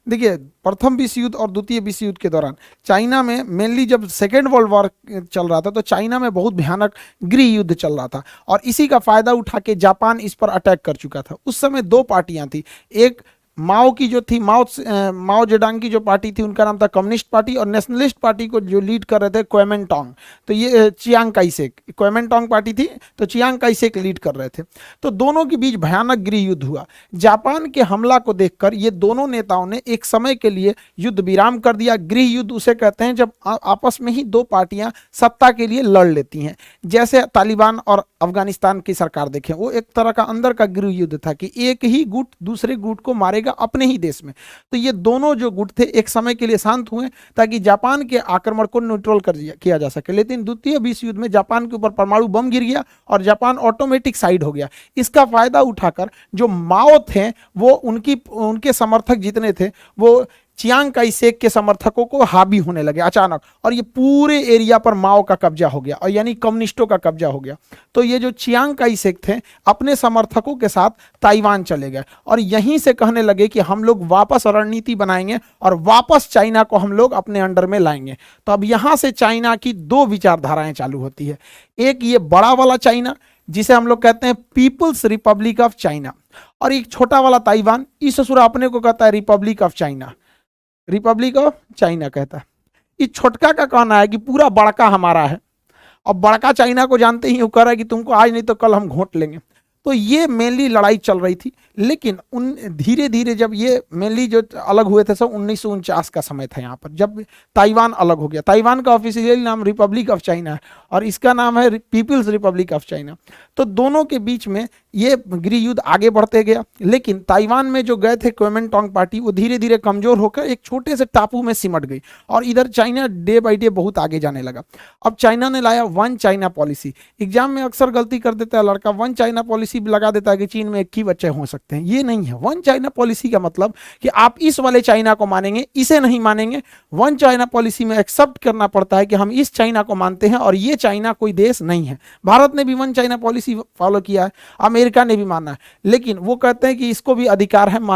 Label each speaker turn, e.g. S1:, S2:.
S1: देखिए, प्रथम विश्व युद्ध और द्वितीय विश्व युद्ध के दौरान चाइना में मेनली जब सेकेंड वर्ल्ड वॉर चल रहा था तो चाइना में बहुत भयानक गृह युद्ध चल रहा था और इसी का फायदा उठा के जापान इस पर अटैक कर चुका था। उस समय दो पार्टियां थी, एक माओ की जो थी, माओ जेडांग की जो पार्टी थी उनका नाम था कम्युनिस्ट पार्टी, और नेशनलिस्ट पार्टी को जो लीड कर रहे थे क्वेमेंटोंग, तो ये चियांग काई शेक, क्वेमेंटोंग पार्टी थी तो चियांग काई शेक लीड कर रहे थे। तो दोनों के बीच भयानक गृह युद्ध हुआ। जापान के हमला को देखकर ये दोनों नेताओं ने एक समय के लिए युद्ध विराम कर दिया। गृह युद्ध उसे कहते हैं जब आपस में ही दो पार्टियां सत्ता के लिए लड़ लेती हैं, जैसे तालिबान और अफगानिस्तान की सरकार देखें, वो एक तरह का अंदर का गृह युद्ध था कि एक ही गुट दूसरे गुट को मारेगा अपने ही देश में। तो ये दोनों जो गुट थे एक समय के लिए शांत हुए ताकि जापान के आक्रमण को न्यूट्रल किया जा सके। लेकिन द्वितीय विश्व युद्ध में जापान के ऊपर परमाणु बम गिर गया और जापान ऑटोमेटिक साइड हो गया। इसका फायदा उठाकर जो माओ थे वो उनके समर्थक जितने थे वो चियांग काई शेक के समर्थकों को हावी होने लगे अचानक, और ये पूरे एरिया पर माओ का कब्जा हो गया और यानी कम्युनिस्टों का कब्जा हो गया। तो ये जो चियांग काई शेक थे अपने समर्थकों के साथ ताइवान चले गए और यहीं से कहने लगे कि हम लोग वापस रणनीति बनाएंगे और वापस चाइना को हम लोग अपने अंडर में लाएंगे। तो अब यहां से चाइना की दो विचारधाराएं चालू होती है, एक ये बड़ा वाला चाइना जिसे हम लोग कहते हैं पीपुल्स रिपब्लिक ऑफ चाइना, और एक छोटा वाला ताइवान, इस ससुरा अपने को कहता है Republic of China, Republic of China कहता है। इस छोटका का कहना है कि पूरा बड़का हमारा है, और बड़का चाइना को जानते ही वो कह रहा है कि तुमको आज नहीं तो कल हम घोंट लेंगे। तो ये मेनली लड़ाई चल रही थी। लेकिन उन धीरे धीरे जब ये मेनली जो अलग हुए थे सब 1949 का समय था, यहाँ पर जब ताइवान अलग हो गया। ताइवान का ऑफिशियल नाम रिपब्लिक ऑफ चाइना है और इसका नाम है पीपल्स रिपब्लिक ऑफ चाइना। तो दोनों के बीच में ये गृह युद्ध आगे बढ़ते गया। लेकिन ताइवान में जो गए थे क्वेमेंटोंग पार्टी वो धीरे धीरे कमजोर होकर एक छोटे से टापू में सिमट गई और इधर चाइना डे बाई डे बहुत आगे जाने लगा। अब चाइना ने लाया वन चाइना पॉलिसी। एग्जाम में अक्सर गलती कर देता है लड़का, वन चाइना पॉलिसी लगा देता है कि चीन में एक ही बच्चे हो सकते हैं। ये नहीं है। वन चाइना पॉलिसी का मतलब कि आप इस वाले चाइना को मानेंगे, इसे नहीं मानेंगे। वन चाइना पॉलिसी में एक्सेप्ट करना पड़ता है कि हम इस चाइना को मानते हैं और ये चाइना कोई देश नहीं है। भारत ने भी वन चाइना पॉलिसी फॉलो किया है, अमेरिका ने भी माना है, लेकिन वो कहते हैं कि इसको भी अधिकार है मानव